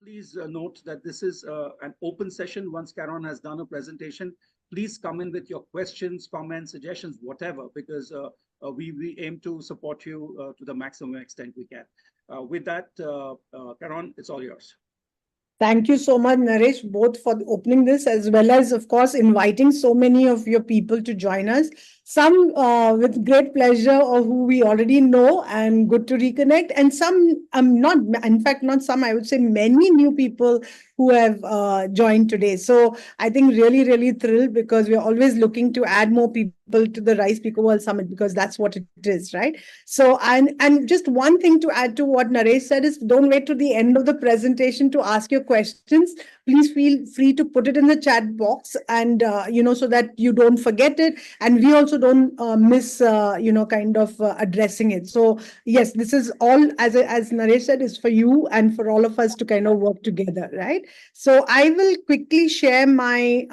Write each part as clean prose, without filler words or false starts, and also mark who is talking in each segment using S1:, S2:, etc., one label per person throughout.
S1: Please note that this is an open session. Once Caron has done a presentation, please come in with your questions, comments, suggestions, whatever, because we aim to support you to the maximum extent we can. With that, Caron, it's all yours.
S2: Thank you so much, Naresh, both for opening this as well as, of course, inviting so many of your people to join us. Some with great pleasure or who we already know and good to reconnect. And some, not, in fact, not some, I would say many new people who have joined today. So I think really, really thrilled because we're always looking to add more people to the RISE PECO World Summit because that's what it is, right? So, and just one thing to add to what Naresh said is don't wait to the end of the presentation to ask your questions. Please feel free to put it in the chat box and, so that you don't forget it. And we also don't miss, kind of addressing it. So yes, this is all, as Naresh said, is for you and for all of us to kind of work together, right? So I will quickly share my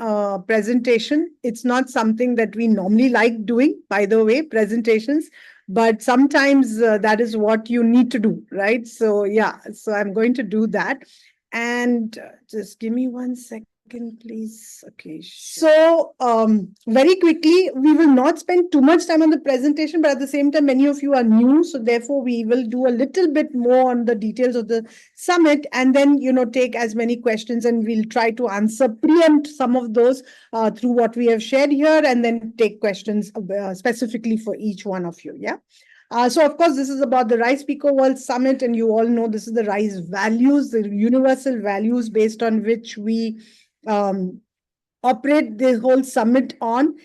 S2: presentation. It's not something that we normally like doing, by the way, presentations, but sometimes that is what you need to do, right? So yeah, so I'm going to do that. And just give me 1 second, please. Okay, so very quickly, we will not spend too much time on the presentation, but at the same time, many of you are new, so therefore we will do a little bit more on the details of the summit, and then take as many questions, and we'll try to preempt some of those through what we have shared here, and then take questions specifically for each one of you. Yeah. So, of course, this is about the RISE PECO World Summit, and you all know this is the RISE values, the universal values based on which we operate the whole summit on.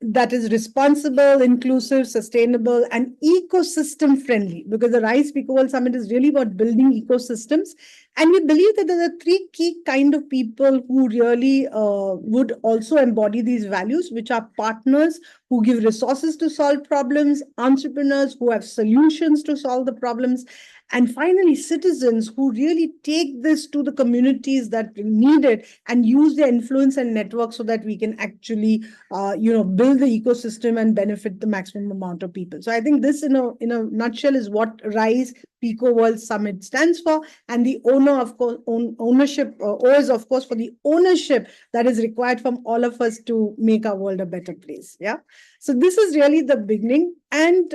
S2: That is responsible, inclusive, sustainable, and ecosystem friendly, because the RISE PECO World Summit is really about building ecosystems. And we believe that there are three key kind of people who really would also embody these values, which are partners who give resources to solve problems, entrepreneurs who have solutions to solve the problems, and finally, citizens who really take this to the communities that need it and use their influence and network so that we can actually, build the ecosystem and benefit the maximum amount of people. So I think this, in a nutshell, is what RISE PECO World Summit stands for, and the ownership is, of course, for the ownership that is required from all of us to make our world a better place. Yeah. So this is really the beginning. And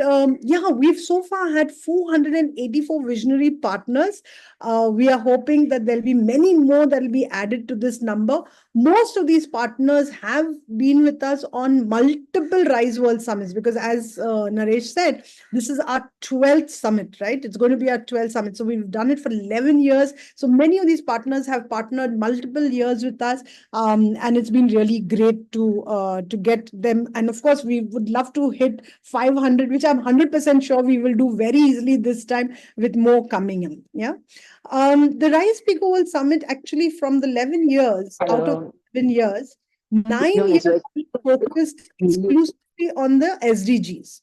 S2: we've so far had 484 visionary partners. We are hoping that there'll be many more that will be added to this number. Most of these partners have been with us on multiple RISE World Summits because, as Naresh said, this is our 12th summit, right? It's going to be our 12th summit. So we've done it for 11 years. So many of these partners have partnered multiple years with us. And it's been really great to get them. And of course, we would love to hit 500, which I'm 100% sure we will do very easily this time with more coming in. Yeah. The RISE PECO World Summit, actually, from the 11 years, out of 11 years, 9 years focused exclusively on the SDGs,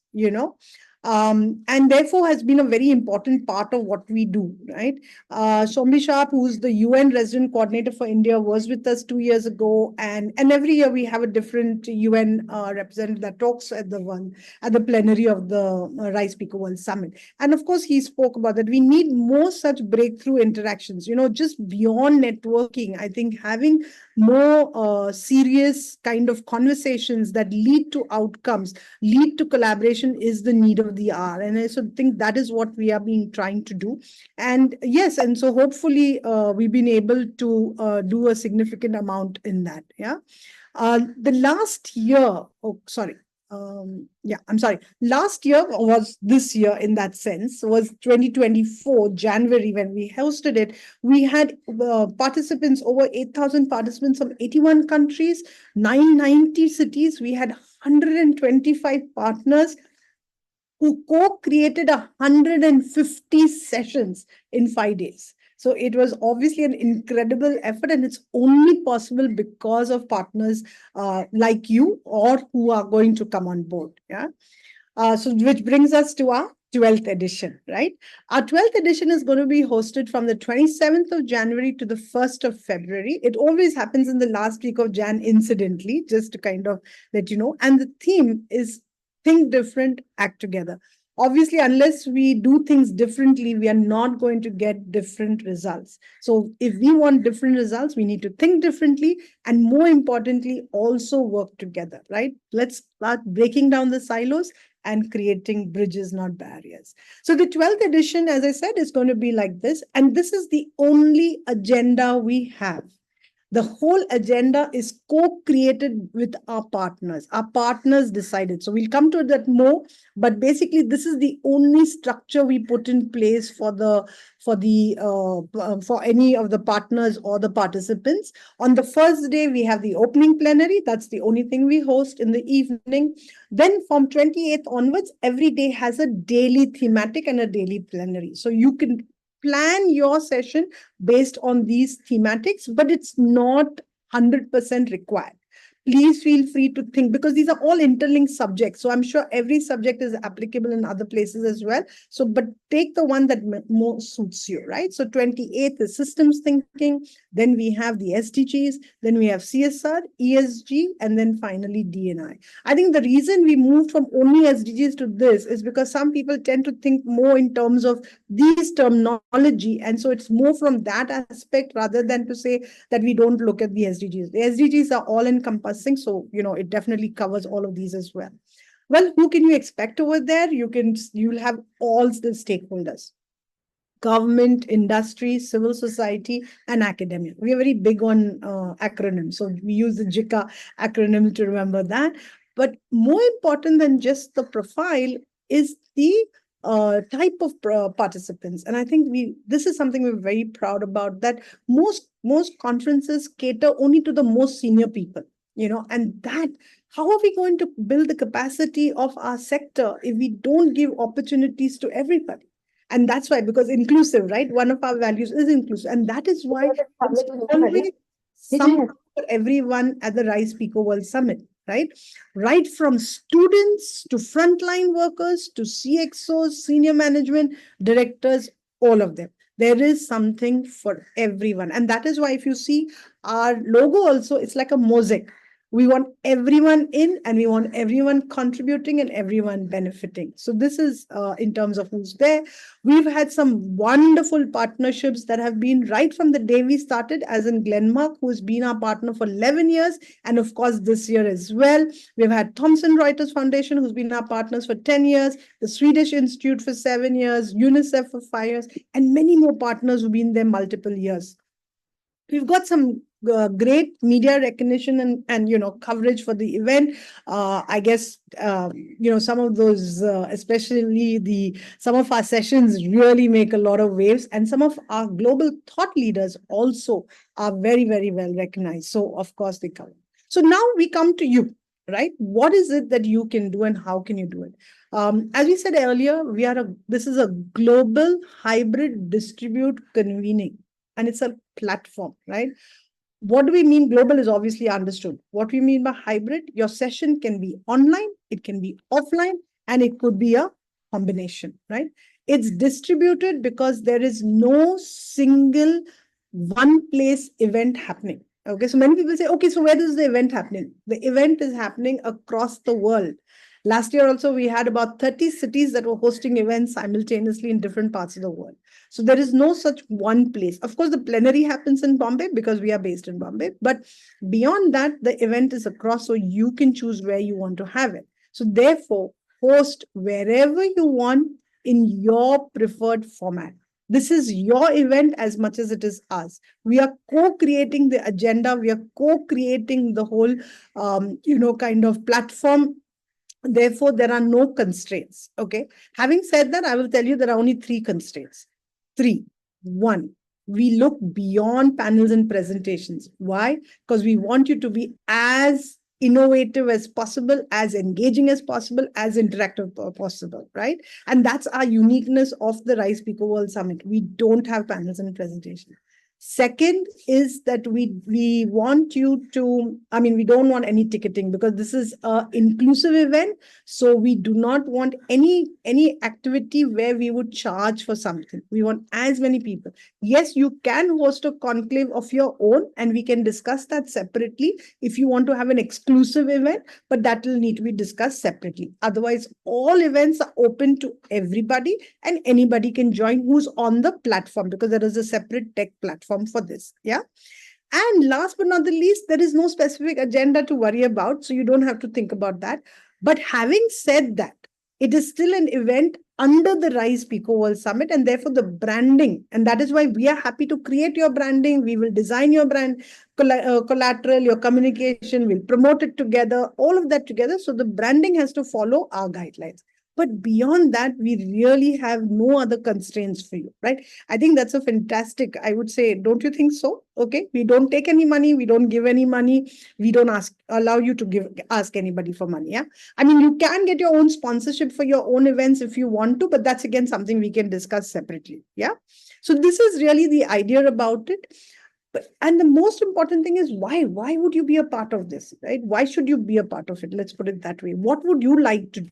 S2: and therefore has been a very important part of what we do, right? Sombi Sharp, who's the UN resident coordinator for India, was with us 2 years ago, and every year we have a different UN representative that talks at the plenary of the RISE PECO World Summit. And of course, he spoke about that we need more such breakthrough interactions, just beyond networking. I think having more serious kind of conversations that lead to outcomes, lead to collaboration is the need of the hour. And I so think that is what we are being trying to do. And yes, and so hopefully we've been able to do a significant amount in that. Yeah. The last year, last year was this year in that sense, was 2024, January, when we hosted it. We had participants, over 8,000 participants from 81 countries, 990 cities. We had 125 partners who co-created 150 sessions in 5 days. So it was obviously an incredible effort, and it's only possible because of partners like you or who are going to come on board. Yeah. So which brings us to our 12th edition, right? Our 12th edition is going to be hosted from the 27th of January to the 1st of February. It always happens in the last week of Jan, incidentally, just to kind of let you know. And the theme is Think Different, Act Together. obviously, unless we do things differently, we are not going to get different results. So if we want different results, we need to think differently, and more importantly, also work together, right? Let's start breaking down the silos and creating bridges, not barriers. So the 12th edition, as I said, is going to be like this. And this is the only agenda we have. The whole agenda is co-created with our partners. Our partners decided. So we'll come to that more. But basically, this is the only structure we put in place for any of the partners or the participants. On the first day, we have the opening plenary. That's the only thing we host in the evening. Then from 28th onwards, every day has a daily thematic and a daily plenary. So you can plan your session based on these thematics, but it's not 100% required. Please feel free to think, because these are all interlinked subjects. So I'm sure every subject is applicable in other places as well. So, but take the one that more suits you, right? So 28th is systems thinking. Then we have the SDGs. Then we have CSR, ESG, and then finally DNI. I think the reason we moved from only SDGs to this is because some people tend to think more in terms of these terminology. And so it's more from that aspect rather than to say that we don't look at the SDGs. The SDGs are all encompassing. So, it definitely covers all of these as well. Well, who can you expect over there? You'll have all the stakeholders: government, industry, civil society, and academia. We are very big on acronyms. So we use the JICA acronym to remember that. But more important than just the profile is the type of participants. And I think this is something we're very proud about, that most conferences cater only to the most senior people, and that, how are we going to build the capacity of our sector if we don't give opportunities to everybody? And that's why, because inclusive, right? One of our values is inclusive. And that is why it's always something for everyone at the RISE PECO World Summit, right? Right from students to frontline workers to CXOs, senior management, directors, all of them. There is something for everyone. And that is why if you see our logo also, it's like a mosaic. We want everyone in, and we want everyone contributing and everyone benefiting. So this is in terms of who's there. We've had some wonderful partnerships that have been right from the day we started, as in Glenmark, who's been our partner for 11 years. And of course, this year as well. We've had Thomson Reuters Foundation, who's been our partners for 10 years, the Swedish Institute for 7 years, UNICEF for 5 years, and many more partners who've been there multiple years. We've got some great media recognition and coverage for the event. I guess some of those, especially some of our sessions really make a lot of waves, and some of our global thought leaders also are very, very well recognized. So of course they come. So now we come to you, right? What is it that you can do, and how can you do it? As we said earlier, this is a global hybrid distribute convening, and it's a platform, right? What do we mean? Global is obviously understood. What we mean by hybrid, your session can be online, it can be offline, and it could be a combination, right? It's distributed because there is no single one place event happening. Okay, so many people say, okay, so where is the event happening? The event is happening across the world. Last year also, we had about 30 cities that were hosting events simultaneously in different parts of the world. So there is no such one place. Of course, the plenary happens in Bombay because we are based in Bombay. But beyond that, the event is across, so you can choose where you want to have it. So therefore, host wherever you want in your preferred format. This is your event as much as it is ours. We are co-creating the agenda. We are co-creating the whole, kind of platform. Therefore, there are no constraints. Okay. Having said that, I will tell you there are only 3 constraints. 3. 1, we look beyond panels and presentations. Why? Because we want you to be as innovative as possible, as engaging as possible, as interactive as possible, right? And that's our uniqueness of the RISE PECO World Summit. We don't have panels and presentations. Second is that we want you to, I mean, we don't want any ticketing because this is a inclusive event. So we do not want any activity where we would charge for something. We want as many people. Yes, you can host a conclave of your own, and we can discuss that separately if you want to have an exclusive event, but that will need to be discussed separately. Otherwise, all events are open to everybody, and anybody can join who's on the platform, because there is a separate tech platform for this. Yeah. And last but not the least, there is no specific agenda to worry about. So you don't have to think about that. But having said that, it is still an event under the RISE PECO World Summit, and therefore the branding. And that is why we are happy to create your branding. We will design your brand collateral, your communication, we'll promote it together, all of that together. So the branding has to follow our guidelines. But beyond that, we really have no other constraints for you, right? I think that's a fantastic, I would say, don't you think so? Okay. We don't take any money. We don't give any money. We don't allow you to ask anybody for money. Yeah. I mean, you can get your own sponsorship for your own events if you want to, but that's again something we can discuss separately. Yeah. So this is really the idea about it. And the most important thing is why would you be a part of this, right? Why should you be a part of it? Let's put it that way. What would you like to do?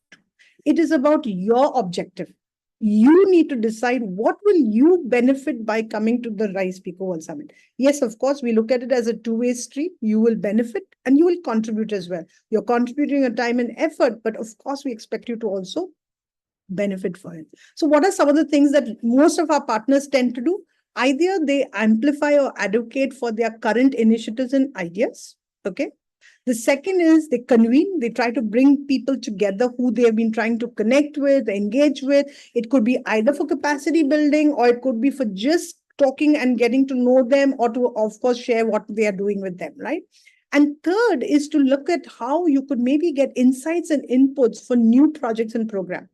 S2: It is about your objective. You need to decide what will you benefit by coming to the RISE PECO World Summit. Yes, of course, we look at it as a two-way street. You will benefit and you will contribute as well. You're contributing your time and effort, but of course, we expect you to also benefit for it. So what are some of the things that most of our partners tend to do? Either they amplify or advocate for their current initiatives and ideas. Okay. The second is they convene, they try to bring people together who they have been trying to connect with, engage with. It could be either for capacity building, or it could be for just talking and getting to know them, or to, of course, share what they are doing with them, right? And third is to look at how you could maybe get insights and inputs for new projects and programs.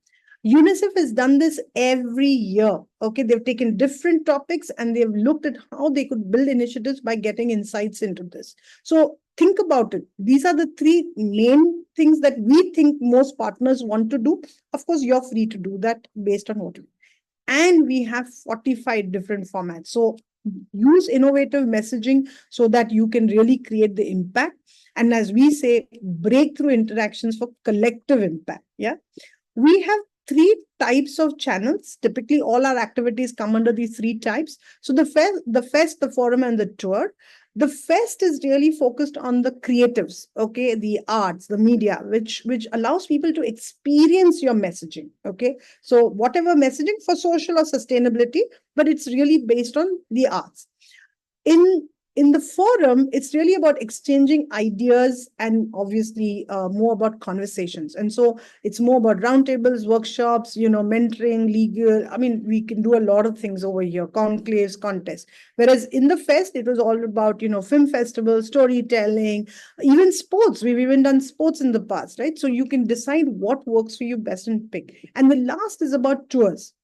S2: UNICEF has done this every year. Okay, they've taken different topics and they've looked at how they could build initiatives by getting insights into this. So think about it. These are the three main things that we think most partners want to do. Of course, you're free to do that based on what you. And we have 45 different formats. So use innovative messaging so that you can really create the impact. And as we say, breakthrough interactions for collective impact. Yeah. We have three types of channels. Typically, all our activities come under these three types. So the fest, the forum, and the tour. The fest is really focused on the creatives, okay, the arts, the media, which allows people to experience your messaging. Okay, so whatever messaging for social or sustainability, but it's really based on the arts. In the forum, it's really about exchanging ideas and obviously more about conversations. And so it's more about roundtables, workshops, mentoring, legal. I mean, we can do a lot of things over here, conclaves, contests. Whereas in the fest, it was all about, film festivals, storytelling, even sports. We've even done sports in the past, right? So you can decide what works for you best and pick. And the last is about tours,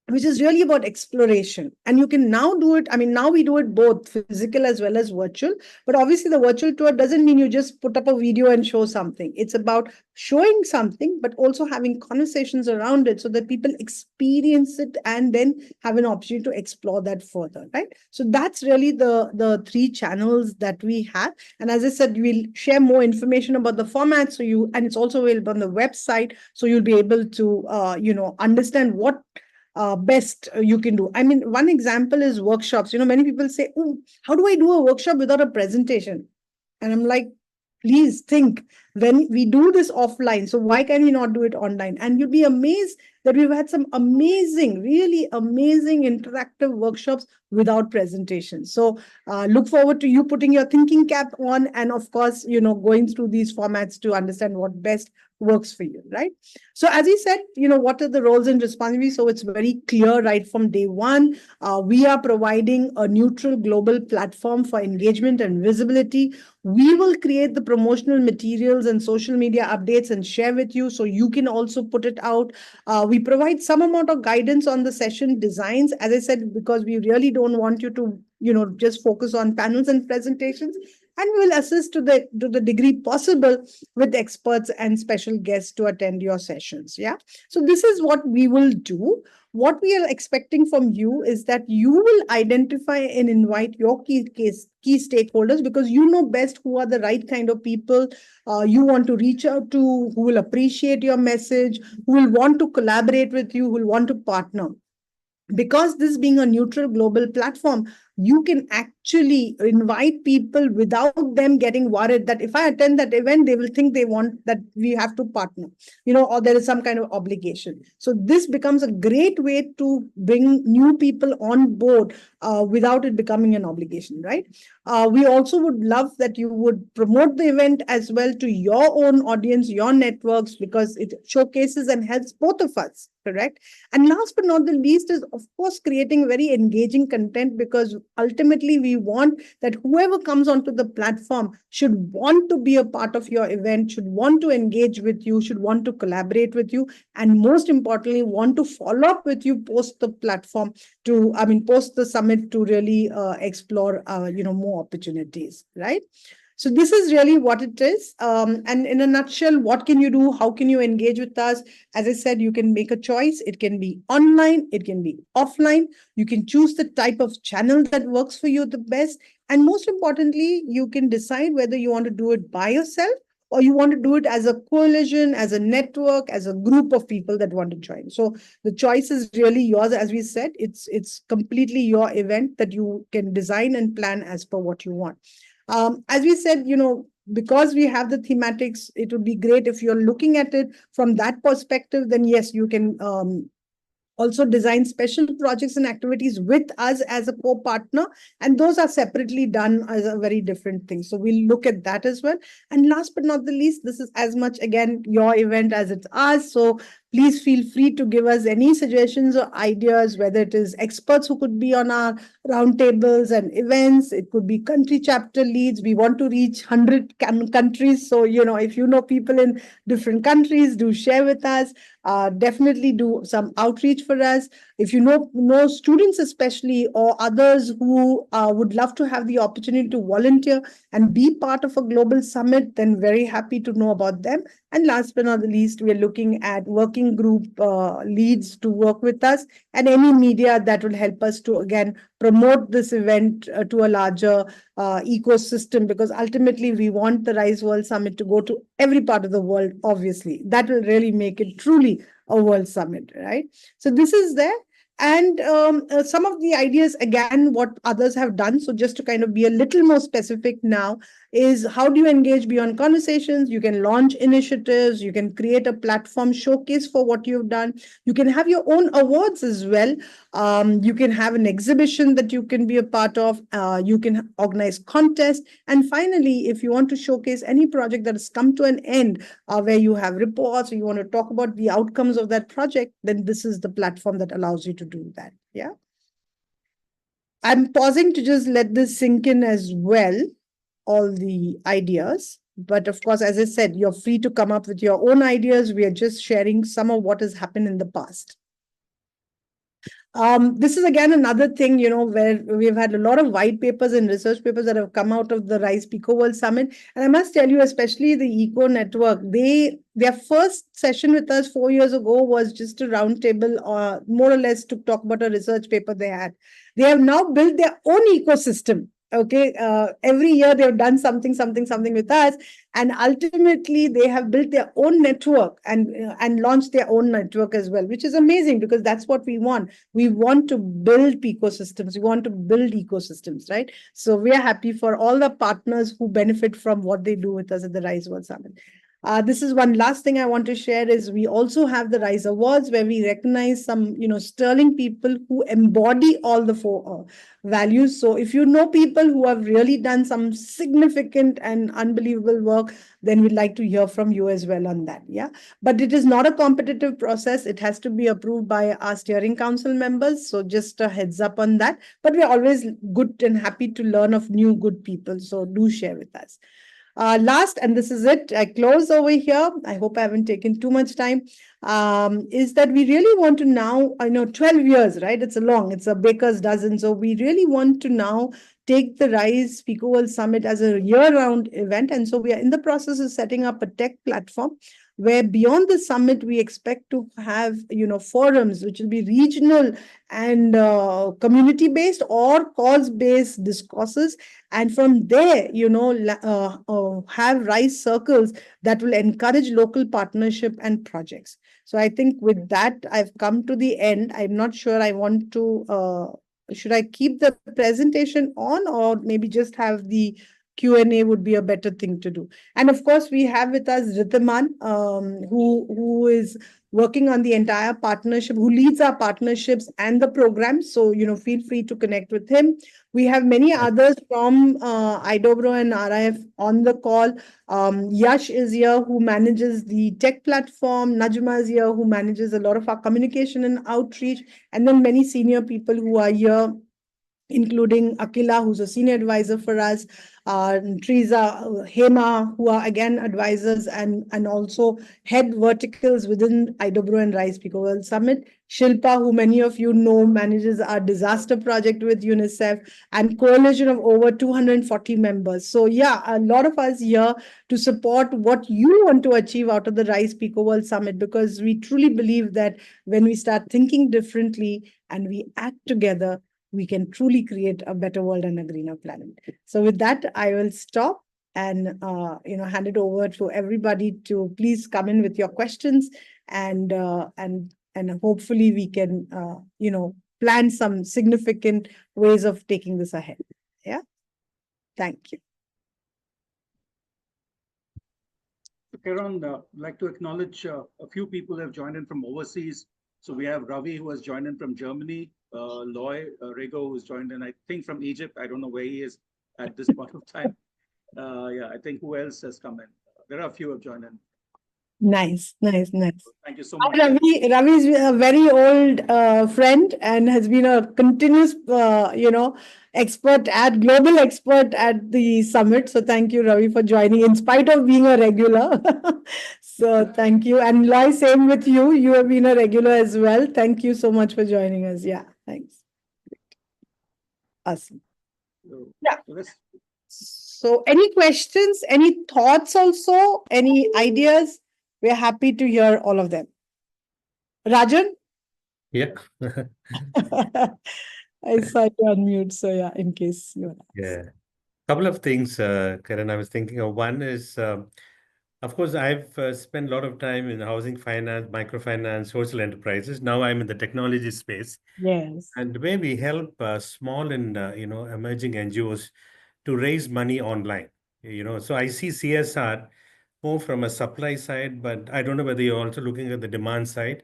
S2: which is really about exploration. And you can now do it. I mean, now we do it both physical as well as virtual. But obviously, the virtual tour doesn't mean you just put up a video and show something. It's about showing something, but also having conversations around it so that people experience it and then have an opportunity to explore that further, right? So that's really the three channels that we have. And as I said, we'll share more information about the format. And it's also available on the website. So you'll be able to, understand what best you can do. I mean, one example is workshops. Many people say, oh, how do I do a workshop without a presentation? And I'm like, please think, when we do this offline, so why can we not do it online? And you'll be amazed that we've had some amazing, really amazing interactive workshops without presentations. So look forward to you putting your thinking cap on, and of course, going through these formats to understand what best works for you, right? So as he said, what are the roles and responsibilities? So it's very clear right from day one. We are providing a neutral global platform for engagement and visibility. We will create the promotional materials and social media updates and share with you so you can also put it out. We provide some amount of guidance on the session designs, as I said, because we really don't want you to just focus on panels and presentations. and we will assist to the degree possible with experts and special guests to attend your sessions. Yeah. So this is what we will do. What we are expecting from you is that you will identify and invite your key stakeholders, because you know best who are the right kind of people you want to reach out to, who will appreciate your message, who will want to collaborate with you, who will want to partner. Because this being a neutral global platform, you can actually invite people without them getting worried that if I attend that event, they will think they want that we have to partner, or there is some kind of obligation. So this becomes a great way to bring new people on board without it becoming an obligation, right? We also would love that you would promote the event as well to your own audience, your networks, because it showcases and helps both of us, correct? And last but not the least is, of course, creating very engaging content, because ultimately we want that whoever comes onto the platform should want to be a part of your event, should want to engage with you, should want to collaborate with you, and most importantly, want to follow up with you post the platform post the summit to really explore, more opportunities, right? So this is really what it is. And in a nutshell, what can you do? How can you engage with us? As I said, you can make a choice. It can be online, it can be offline. You can choose the type of channel that works for you the best. And most importantly, you can decide whether you want to do it by yourself or you want to do it as a coalition, as a network, as a group of people that want to join. So the choice is really yours. As we said, it's completely your event that you can design and plan as per what you want. As we said, because we have the thematics, it would be great if you're looking at it from that perspective. Then yes, you can also design special projects and activities with us as a co-partner, and those are separately done as a very different thing. So we'll look at that as well. And last but not the least, this is as much again your event as it's ours. So please feel free to give us any suggestions or ideas, whether it is experts who could be on our roundtables and events. It could be country chapter leads. We want to reach 100 countries. So, if you know people in different countries, do share with us. Definitely do some outreach for us. If you know students especially, or others who would love to have the opportunity to volunteer and be part of a global summit, then very happy to know about them. And last but not the least, we are looking at working group leads to work with us, and any media that will help us to, again, promote this event to a larger ecosystem, because ultimately we want the RISE World Summit to go to every part of the world, obviously. That will really make it truly a world summit, right? So this is there. And some of the ideas, again, what others have done. So just to kind of be a little more specific now, is how do you engage beyond conversations? You can launch initiatives. You can create a platform showcase for what you've done. You can have your own awards as well. You can have an exhibition that you can be a part of. You can organize contests. And finally, if you want to showcase any project that has come to an end, where you have reports or you want to talk about the outcomes of that project, then this is the platform that allows you to do that. Yeah. I'm pausing to just let this sink in as well, all the ideas. But of course, as I said, you're free to come up with your own ideas. We are just sharing some of what has happened in the past. This is again another thing, where we've had a lot of white papers and research papers that have come out of the RISE PECO World Summit. And I must tell you, especially the Eco Network, their first session with us 4 years ago was just a roundtable, more or less to talk about a research paper they had. They have now built their own ecosystem. Okay, every year they've done something with us, and ultimately they have built their own network and launched their own network as well, which is amazing, because that's what we want. We want to build ecosystems. We want to build ecosystems, right? So we are happy for all the partners who benefit from what they do with us at the RISE World Summit. This is one last thing I want to share is we also have the RISE Awards, where we recognize some, sterling people who embody all the four values. So if you know people who have really done some significant and unbelievable work, then we'd like to hear from you as well on that. Yeah. But it is not a competitive process. It has to be approved by our steering council members. So just a heads up on that. But we're always good and happy to learn of new good people. So do share with us. Last, and this is it, I close over here. I hope I haven't taken too much time. is that we really want to now, 12 years, right? It's a baker's dozen. So we really want to now take the RISE PECO World Summit as a year-round event. And so we are in the process of setting up a tech platform where beyond the summit, we expect to have, forums, which will be regional and community-based or cause-based discourses. And from there, have RISE circles that will encourage local partnership and projects. So I think with that, I've come to the end. I'm not sure I want to, should I keep the presentation on or maybe just have the Q&A would be a better thing to do. And of course, we have with us Dhritiman, who is working on the entire partnership, who leads our partnerships and the programs. So, feel free to connect with him. We have many others from IDOBRO and RIF on the call. Yash is here, who manages the tech platform. Najma is here, who manages a lot of our communication and outreach. And then many senior people who are here, including Akila, who's a senior advisor for us, Triza, Hema, who are again advisors and also head verticals within IDOBRO and RISE PECO World Summit. Shilpa, who many of you know, manages our disaster project with UNICEF, and coalition of over 240 members. So yeah, a lot of us here to support what you want to achieve out of the RISE PECO World Summit, because we truly believe that when we start thinking differently and we act together, we can truly create a better world and a greener planet. So with that, I will stop and hand it over to everybody to please come in with your questions, and hopefully we can plan some significant ways of taking this ahead. Yeah. Thank you.
S1: Kiran, I'd like to acknowledge a few people who have joined in from overseas. So we have Ravi, who has joined in from Germany, Loy Rego, who's joined in, I think, from Egypt. I don't know where he is at this point of time. Yeah, I think who else has come in? There are a few who have joined in.
S2: Nice.
S1: Thank you so much.
S2: Ravi is a very old friend and has been a continuous, global expert at the summit. So thank you, Ravi, for joining in spite of being a regular. So thank you. And Loy, same with you. You have been a regular as well. Thank you so much for joining us. Yeah, thanks. Awesome. Yeah. So any questions, any thoughts also, any ideas? We're happy to hear all of them. Rajan?
S3: Yeah.
S2: I saw you on mute, so yeah, in case you want to ask.
S3: Yeah. Couple of things, Karan, I was thinking of. One is, of course, I've spent a lot of time in housing finance, microfinance, social enterprises. Now I'm in the technology space.
S2: Yes.
S3: And where we help small and, emerging NGOs to raise money online. So I see CSR more from a supply side, but I don't know whether you're also looking at the demand side.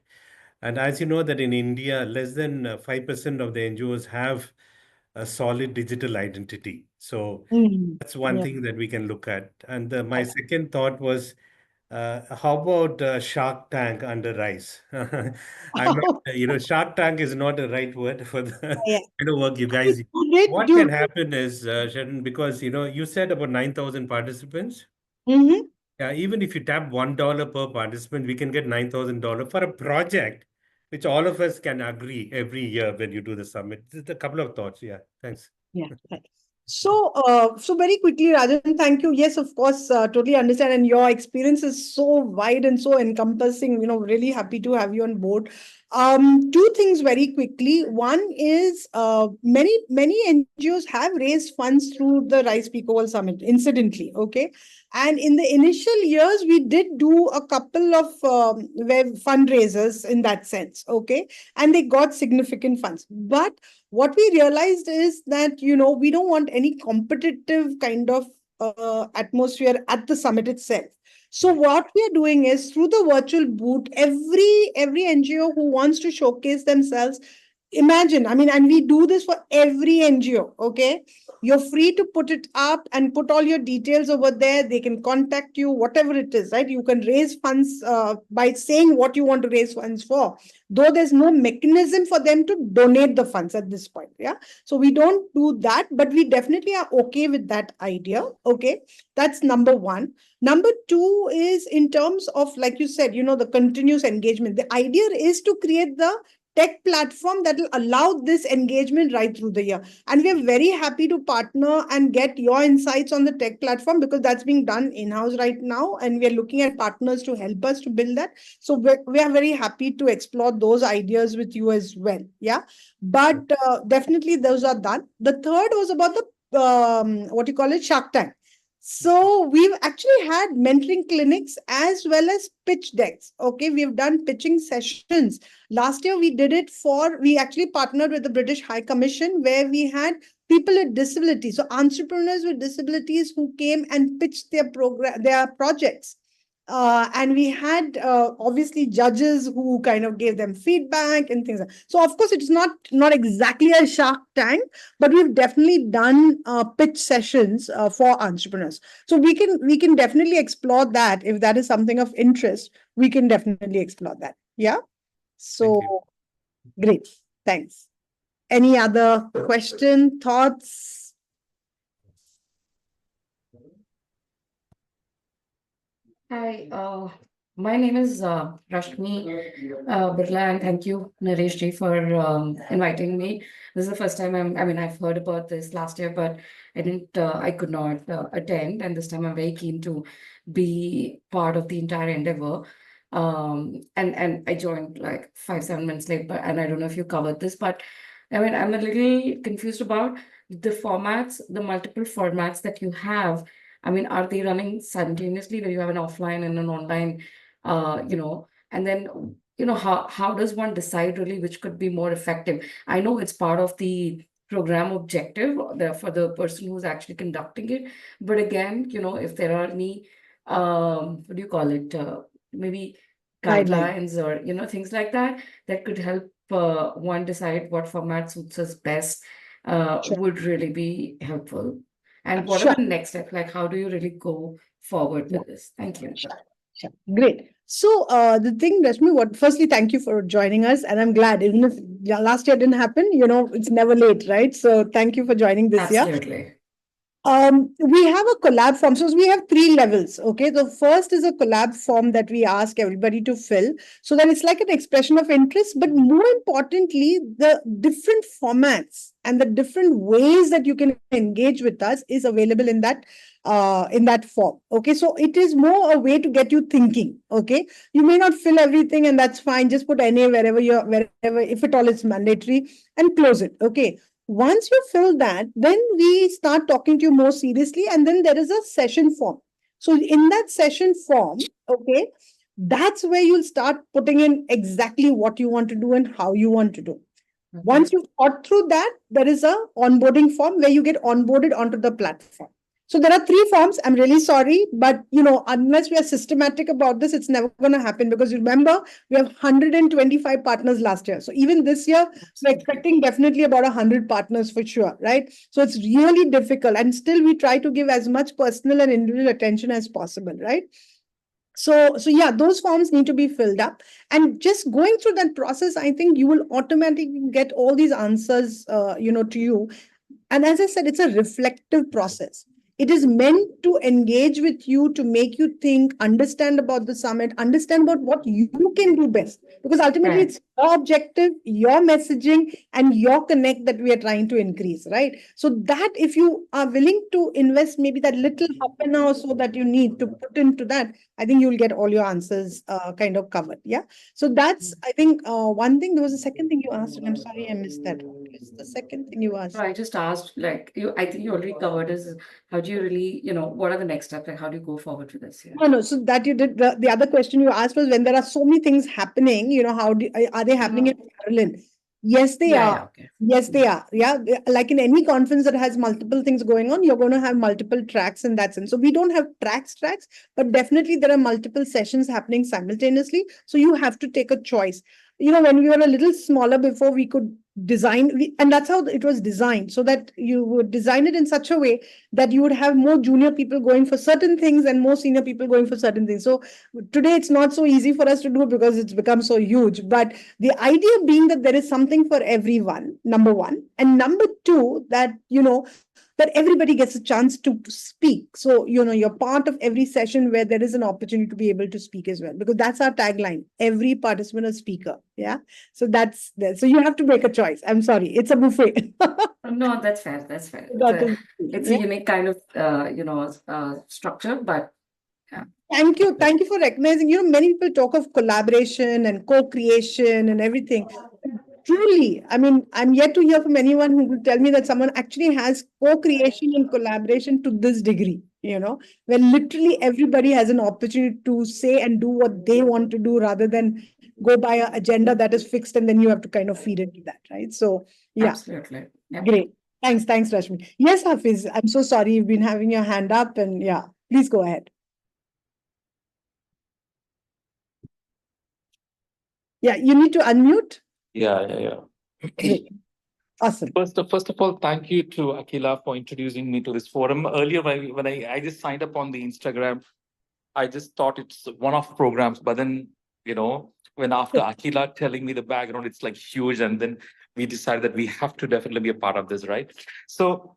S3: And as you know that in India, less than 5% of the NGOs have a solid digital identity. So that's one thing that we can look at. And my second thought was, how about Shark Tank under RISE? I'm not, Shark Tank is not the right word for the kind of work you guys. What can happen is, Sharon, because you said about 9,000 participants. Yeah, even if you tap $1 per participant, we can get $9,000 for a project, which all of us can agree every year when you do the summit. Just a couple of thoughts. Yeah, thanks.
S2: Yeah. So very quickly, Rajan, thank you. Yes, of course, totally understand. And your experience is so wide and so encompassing, really happy to have you on board. Two things very quickly. One is many NGOs have raised funds through the RISE PECO World Summit, incidentally, okay? And in the initial years, we did do a couple of web fundraisers in that sense, okay? And they got significant funds. But what we realized is that, we don't want any competitive kind of atmosphere at the summit itself. So what we are doing is through the virtual booth, every NGO who wants to showcase themselves imagine, I mean, and we do this for every NGO, okay? You're free to put it up and put all your details over there. They can contact you, whatever it is, right? You can raise funds by saying what you want to raise funds for, though there's no mechanism for them to donate the funds at this point, yeah? So we don't do that, but we definitely are okay with that idea, okay? That's number one. Number two is in terms of, like you said, the continuous engagement. The idea is to create the tech platform that will allow this engagement right through the year. And we are very happy to partner and get your insights on the tech platform, because that's being done in-house right now. And we are looking at partners to help us to build that. So we are very happy to explore those ideas with you as well. Yeah. But definitely those are done. The third was about the, what you call it, Shark Tank. So we've actually had mentoring clinics as well as pitch decks. Okay, we've done pitching sessions. Last year we actually partnered with the British High Commission, where we had people with disabilities, so entrepreneurs with disabilities who came and pitched their projects. And we had obviously judges who kind of gave them feedback and things. So of course it's not exactly a Shark Tank, but we've definitely done pitch sessions for entrepreneurs. So we can definitely explore that. If that is something of interest, we can definitely explore that. Yeah.
S3: Thank
S2: So
S3: you.
S2: great. Thanks. Any other question, thoughts?
S4: Hi, my name is Rashmi Birla, and thank you, Naresh ji, for inviting me. This is the first time I've heard about this last year, but I could not attend, and this time I'm very keen to be part of the entire endeavor. And I joined like 5-7 minutes late, and I don't know if you covered this, but I'm a little confused about the multiple formats that you have. Are they running simultaneously, where you have an offline and an online, and then, how does one decide really which could be more effective? I know it's part of the program objective for the person who's actually conducting it. But again, if there are any, what do you call it? Maybe
S2: Guidelines.
S4: guidelines or, things like that, that could help one decide what format suits us best,
S2: Sure.
S4: would really be helpful. And what
S2: Sure.
S4: are the next steps? Like, how do you really go forward with this? Thank you.
S2: Sure. Great. So the thing, Rashmi, firstly, thank you for joining us. And I'm glad, even if last year didn't happen, it's never late, right? So thank you for joining this year.
S4: Absolutely.
S2: We have a collab form. So we have 3 levels. Okay. The first is a collab form that we ask everybody to fill. So that it's like an expression of interest, but more importantly, the different formats and the different ways that you can engage with us is available in that form. Okay. So it is more a way to get you thinking. Okay. You may not fill everything, and that's fine. Just put NA wherever, if at all it's mandatory, and close it. Okay. Once you fill that, then we start talking to you more seriously, and then there is a session form. So in that session form, okay, that's where you'll start putting in exactly what you want to do and how you want to do. Once you've got through that, there is a onboarding form where you get onboarded onto the platform. So there are 3 forms. I'm really sorry, but unless we are systematic about this, it's never going to happen, because remember, we have 125 partners last year. So even this year, we're expecting definitely about 100 partners for sure, right? So it's really difficult, and still we try to give as much personal and individual attention as possible, right? So yeah, those forms need to be filled up, and just going through that process, I think you will automatically get all these answers, to you. And as I said, it's a reflective process. It is meant to engage with you, to make you think, understand about the summit, understand about what you can do best. Because ultimately,
S4: Right.
S2: it's your objective, your messaging, and your connect that we are trying to increase, right? So that if you are willing to invest maybe that little half an hour or so that you need to put into that, I think you'll get all your answers kind of covered. Yeah. So that's, I think, one thing. There was a second thing you asked, and I'm sorry I missed that. What was the second thing you asked?
S4: So I just asked, like, I think you already covered is how do you really, what are the next steps? Like, how do you go forward with this here?
S2: No. So that you did. The other question you asked was, when there are so many things happening, are they happening in parallel? Yes, they are.
S4: Yeah, okay.
S2: Yes, they are. Yeah. Like in any conference that has multiple things going on, you're going to have multiple tracks in that sense. So we don't have tracks, but definitely there are multiple sessions happening simultaneously. So you have to take a choice. When we were a little smaller before, we could and that's how it was designed, so that you would design it in such a way that you would have more junior people going for certain things and more senior people going for certain things. So today it's not so easy for us to do because it's become so huge. But the idea being that there is something for everyone, number one. And number two, that, that everybody gets a chance to speak. So, you're part of every session where there is an opportunity to be able to speak as well, because that's our tagline: every participant a speaker. Yeah. So that's there. So you have to make a choice. I'm sorry. It's a buffet.
S4: No, that's fair. That's fair. It's a
S2: Yeah.
S4: unique kind of, structure, but yeah.
S2: Thank you. Thank you for recognizing. Many people talk of collaboration and co-creation and everything. Truly, I mean, I'm yet to hear from anyone who will tell me that someone actually has co-creation and collaboration to this degree, where literally everybody has an opportunity to say and do what they want to do rather than go by an agenda that is fixed and then you have to kind of feed into that, right? So, yeah,
S4: Absolutely. Yeah.
S2: great. Thanks, Rashmi. Yes, Hafiz, I'm so sorry you've been having your hand up, and yeah, please go ahead. Yeah, you need to unmute.
S5: Yeah.
S2: Great. Awesome.
S5: First of all, thank you to Akila for introducing me to this forum. Earlier, when I just signed up on the Instagram, I just thought it's one-off programs. But then, when after Akila telling me the background, it's like huge. And then we decided that we have to definitely be a part of this, right? So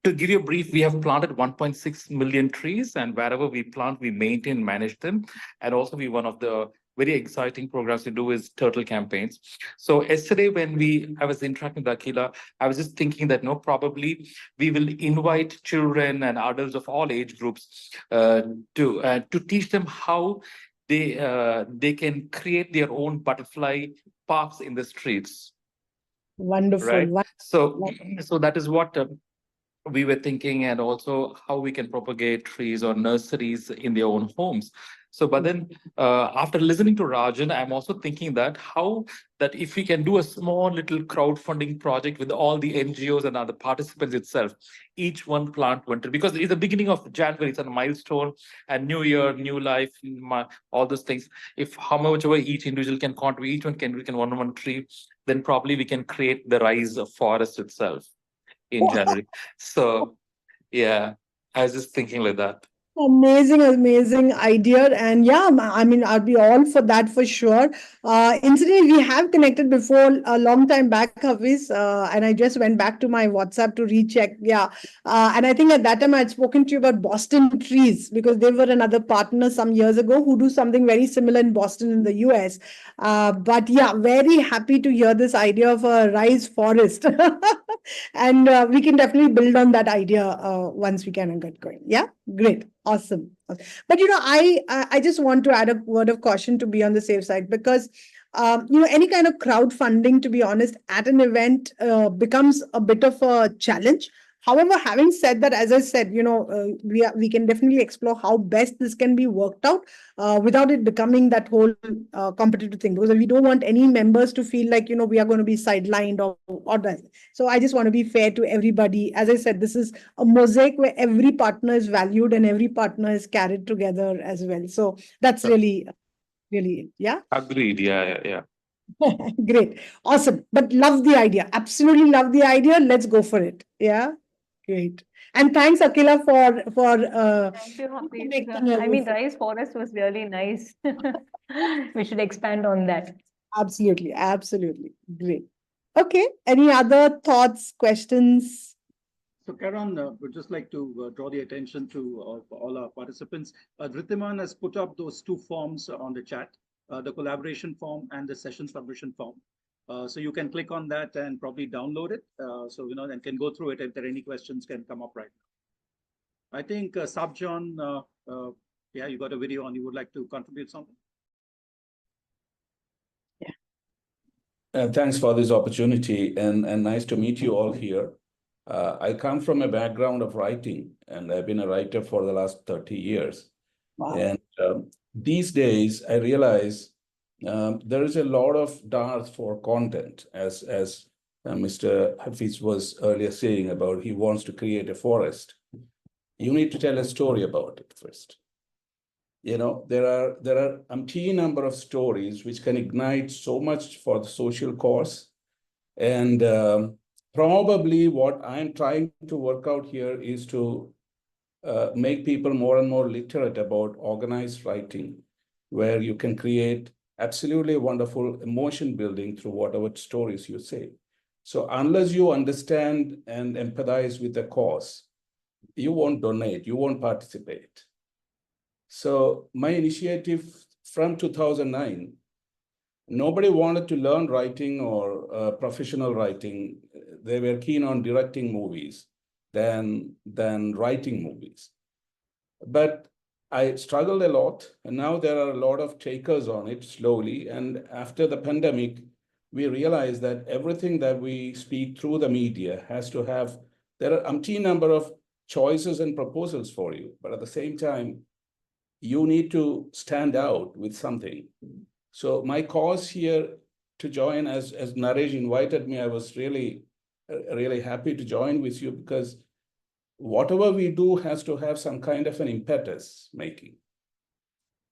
S5: to give you a brief, we have planted 1.6 million trees, and wherever we plant, we maintain, manage them. And also, one of the very exciting programs we do is turtle campaigns. So yesterday, when I was interacting with Akila, I was just thinking that probably we will invite children and adults of all age groups to teach them how they can create their own butterfly parks in the streets.
S2: Wonderful.
S5: Right.
S2: Wonderful.
S5: So that is what we were thinking, and also how we can propagate trees or nurseries in their own homes. So, but then after listening to Rajan, I'm also thinking that if we can do a small little crowdfunding project with all the NGOs and other participants itself, each one plant one tree, because it's the beginning of January, it's a milestone, and new year, new life, all those things. If how much ever each individual can contribute, each one can one tree, then probably we can create the RISE forest itself in January. So yeah, I was just thinking like that.
S2: Amazing idea. And yeah, I mean, I'll be all for that for sure. Incidentally, we have connected before a long time back, Hafiz, and I just went back to my WhatsApp to recheck. Yeah. And I think at that time I had spoken to you about Boston Trees, because they were another partner some years ago who do something very similar in Boston in the US. But yeah, very happy to hear this idea of a RISE forest. And we can definitely build on that idea once we can get going. Yeah, great. Awesome. But I just want to add a word of caution to be on the safe side, because any kind of crowdfunding, to be honest, at an event becomes a bit of a challenge. However, having said that, as I said, we can definitely explore how best this can be worked out without it becoming that whole competitive thing, because we don't want any members to feel like we are going to be sidelined or that. So I just want to be fair to everybody. As I said, this is a mosaic where every partner is valued and every partner is carried together as well. So that's really, yeah.
S5: Agreed. Yeah.
S2: Great. Awesome. But love the idea. Absolutely love the idea. Let's go for it. Yeah. Great. And thanks, Akila, for
S6: Thank you, Hafiz.
S2: connecting
S6: I mean,
S2: everything.
S6: Rice Forest was really nice. We should expand on that.
S2: Absolutely. Great. Okay. Any other thoughts, questions?
S1: So, Karan, would just like to draw the attention to all our participants. Dhritiman has put up those two forms on the chat, the collaboration form and the session submission form. So you can click on that and probably download it. And can go through it. If there are any questions, can come up right now. I think Sabjan, yeah, you got a video on. You would like to contribute something?
S2: Yeah.
S7: Thanks for this opportunity, and nice to meet you all here. I come from a background of writing, and I've been a writer for the last 30 years.
S2: Wow.
S7: And these days, I realize there is a lot of dearth for content, as Mr. Hafiz was earlier saying about he wants to create a forest. You need to tell a story about it first. There are umpteen number of stories which can ignite so much for the social cause, And probably what I'm trying to work out here is to make people more and more literate about organized writing, where you can create absolutely wonderful emotion building through whatever stories you say. So unless you understand and empathize with the cause, you won't donate, you won't participate. So my initiative from 2009, nobody wanted to learn writing or professional writing. They were keen on directing movies than writing movies. But I struggled a lot, and now there are a lot of takers on it slowly. And after the pandemic, we realized that everything that we speak through the media has to have, there are umpteen number of choices and proposals for you, but at the same time, you need to stand out with something. So my cause here to join, as Naresh invited me, I was really happy to join with you, because whatever we do has to have some kind of an impetus making.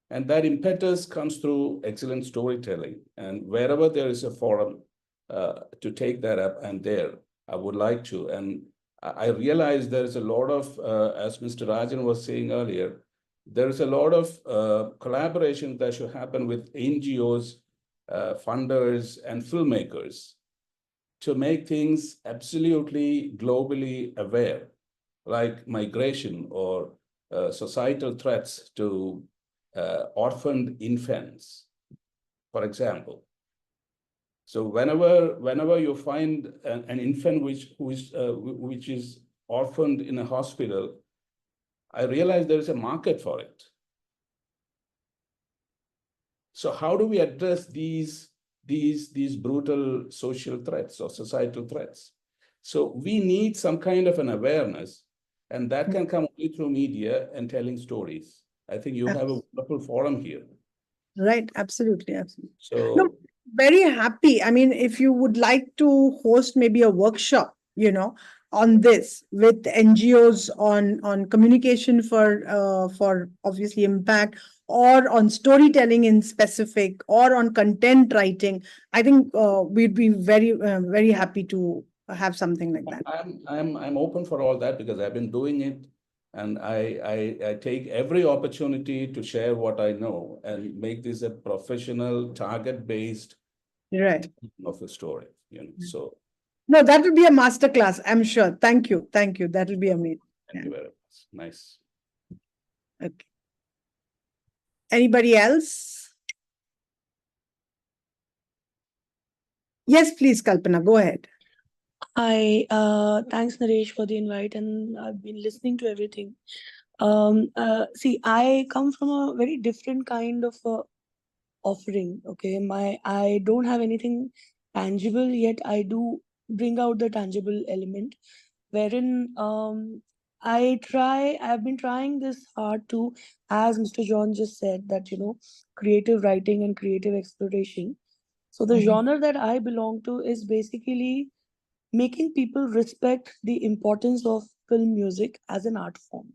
S7: And that impetus comes through excellent storytelling. And wherever there is a forum to take that up, and there, I would like to. And I realize there is a lot of, as Mr. Rajan was saying earlier, there is a lot of collaboration that should happen with NGOs, funders, and filmmakers to make things absolutely globally aware, like migration or societal threats to orphaned infants, for example. So whenever you find an infant which is orphaned in a hospital, I realize there is a market for it. So how do we address these brutal social threats or societal threats? So we need some kind of an awareness, and that can come only through media and telling stories. I think you have a wonderful forum here.
S2: Right, absolutely, absolutely.
S7: So
S2: No, very happy. I mean, if you would like to host maybe a workshop, on this with NGOs on communication for obviously impact, or on storytelling in specific, or on content writing, I think we'd be very happy to have something like that.
S7: I'm open for all that, because I've been doing it, and I take every opportunity to share what I know and make this a professional, target-based
S2: Right.
S7: of a story. So
S2: No, that will be a masterclass, I'm sure. Thank you. That will be amazing.
S7: thank you very much. Nice.
S2: Okay. Anybody else? Yes, please, Kalpana, go ahead.
S8: Hi, thanks Naresh for the invite, and I've been listening to everything. See, I come from a very different kind of offering. Okay, I don't have anything tangible, yet I do bring out the tangible element, wherein I've been trying this hard to, as Mr. John just said, that creative writing and creative exploration. So the genre that I belong to is basically making people respect the importance of film music as an art form,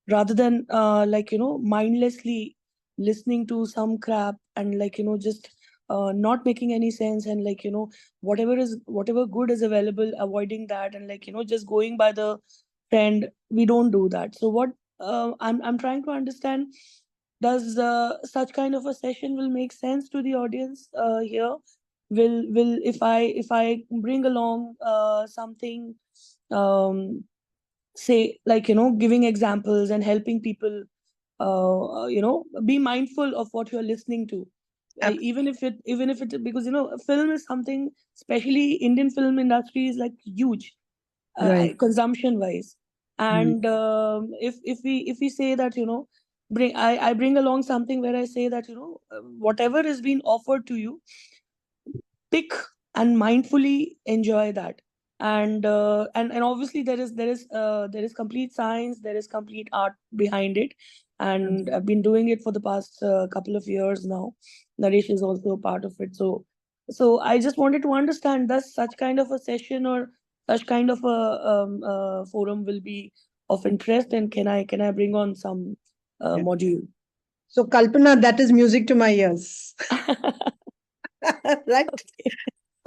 S8: rather than mindlessly listening to some crap, and just not making any sense, and whatever good is available, avoiding that, and just going by the trend. We don't do that. So what I'm trying to understand, does such kind of a session will make sense to the audience here? Will if I bring along something, say, giving examples and helping people be mindful of what you're listening to, even if it, because film is something, especially Indian film industry is like huge,
S2: Right.
S8: consumption wise. And if we say that I bring along something where I say that whatever is being offered to you, pick and mindfully enjoy that. And obviously there is complete science, there is complete art behind it, and I've been doing it for the past couple of years now. Naresh is also a part of it. So I just wanted to understand, does such kind of a session or such kind of a forum will be of interest, and can I bring on some module?
S2: So, Kalpana, that is music to my ears. Right?
S8: Okay.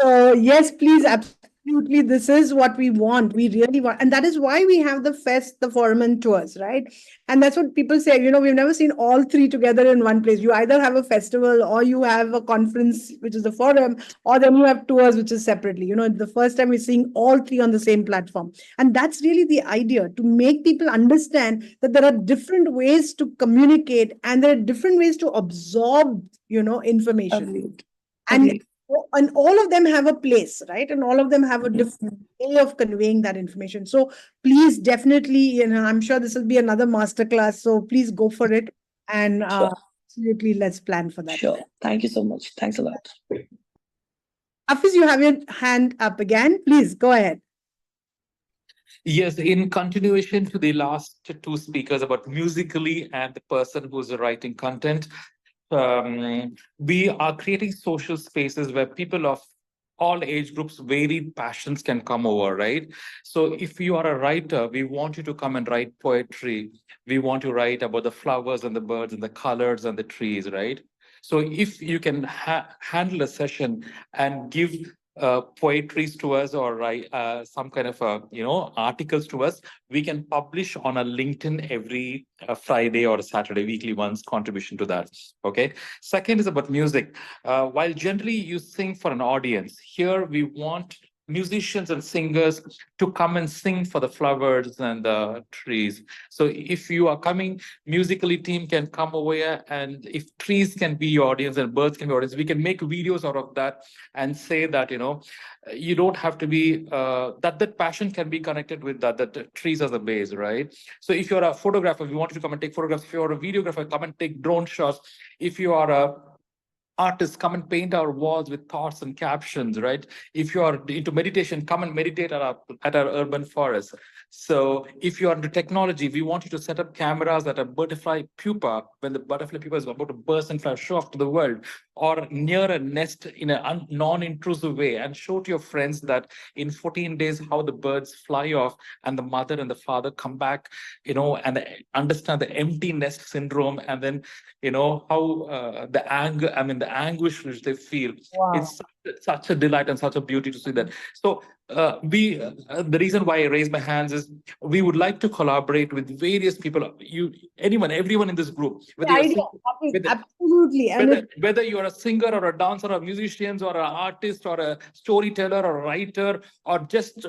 S2: So yes, please, absolutely. This is what we want. We really want, and that is why we have the fest, the forum, and tours, right? And that's what people say. We've never seen all three together in one place. You either have a festival, or you have a conference, which is the forum, or then you have tours, which is separately. The first time we're seeing all three on the same platform, and that's really the idea, to make people understand that there are different ways to communicate, and there are different ways to absorb, information.
S8: Agreed.
S2: And
S8: Agreed.
S2: and all of them have a place, right? And all of them have a different way of conveying that information. So please, definitely, I'm sure this will be another masterclass. So please go for it. And
S8: Sure.
S2: absolutely, let's plan for that.
S8: Sure. Thank you so much. Thanks a lot.
S2: Hafiz, you have your hand up again. Please go ahead.
S5: Yes, in continuation to the last two speakers about musically and the person who's writing content, we are creating social spaces where people of all age groups, varied passions can come over, right? So if you are a writer, we want you to come and write poetry. We want to write about the flowers and the birds and the colors and the trees, right? So if you can handle a session and give poetries to us, or write some kind of articles to us, we can publish on a LinkedIn every Friday or Saturday, weekly once, contribution to that. Okay. Second is about music. While generally you sing for an audience, here we want musicians and singers to come and sing for the flowers and the trees. So if you are coming, musically team can come over here, and if trees can be your audience and birds can be your audience, we can make videos out of that and say that, you don't have to be, that passion can be connected with that trees as a base, right? So if you're a photographer, we want you to come and take photographs. If you're a videographer, come and take drone shots. If you are a artists, come and paint our walls with thoughts and captions, right? If you are into meditation, come and meditate at our urban forest. So if you are into technology, we want you to set up cameras at a butterfly pupa when the butterfly pupa is about to burst and fly, show off to the world, or near a nest in a non-intrusive way, and show to your friends that in 14 days how the birds fly off and the mother and the father come back, and they understand the empty nest syndrome, and then how the anger, the anguish which they feel.
S2: Wow.
S5: It's such a delight and such a beauty to see that. So the reason why I raise my hands is we would like to collaborate with various people, everyone in this group,
S2: Absolutely. And
S5: whether you're a singer or a dancer or musicians or an artist or a storyteller or a writer or just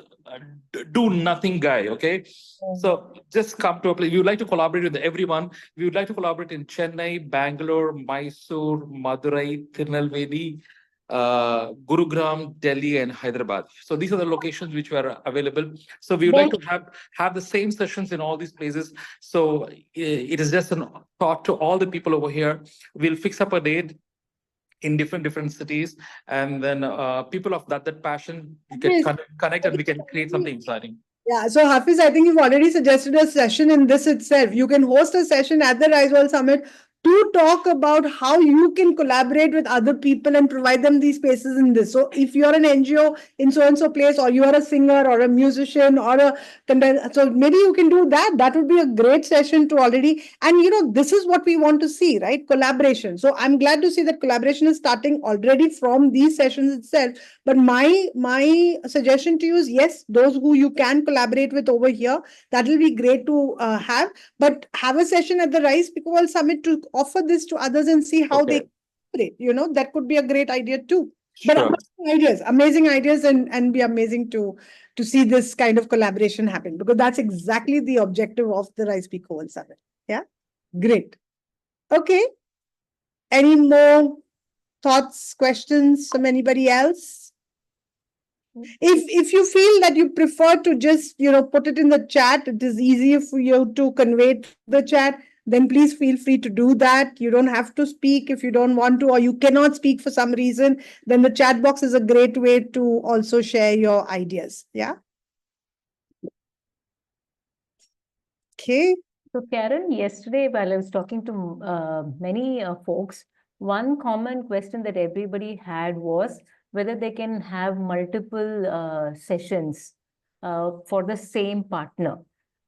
S5: do nothing guy, okay? So just come to a place. We would like to collaborate with everyone. We would like to collaborate in Chennai, Bangalore, Mysore, Madurai, Tirunelveli, Gurugram, Delhi, and Hyderabad. So these are the locations which were available. So we would like to have the same sessions in all these places. So it is just a thought to all the people over here. We'll fix up a date in different cities, and then people of that passion, we can connect and we can create something exciting.
S2: Yeah, so Hafiz, I think you've already suggested a session in this itself. You can host a session at the RISE World Summit to talk about how you can collaborate with other people and provide them these spaces in this. So if you're an NGO in so-and-so place, or you are a singer or a musician or so maybe you can do that. That would be a great session to already, and this is what we want to see, right? Collaboration. So I'm glad to see that collaboration is starting already from these sessions itself. But my suggestion to you is, yes, those who you can collaborate with over here, that will be great to have. But have a session at the RISE PECO World Summit to offer this to others and see how they collaborate. That could be a great idea too. But amazing ideas, and be amazing to see this kind of collaboration happen, because that's exactly the objective of the RISE PECO World Summit. Yeah, great. Okay. Any more thoughts, questions from anybody else? If you feel that you prefer to just put it in the chat, it is easier for you to convey the chat, then please feel free to do that. You don't have to speak if you don't want to, or you cannot speak for some reason. Then the chat box is a great way to also share your ideas. Yeah. Okay.
S6: So Karen, yesterday while I was talking to many folks, one common question that everybody had was whether they can have multiple sessions for the same partner.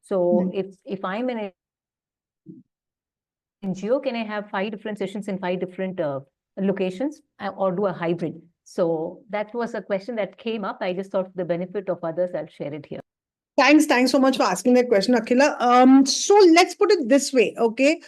S6: So if I'm in NGO, can I have 5 different sessions in 5 different locations, or do a hybrid? So that was a question that came up. I just thought for the benefit of others, I'll share it here.
S2: Thanks so much for asking that question, Akhila. So let's put it this way, okay?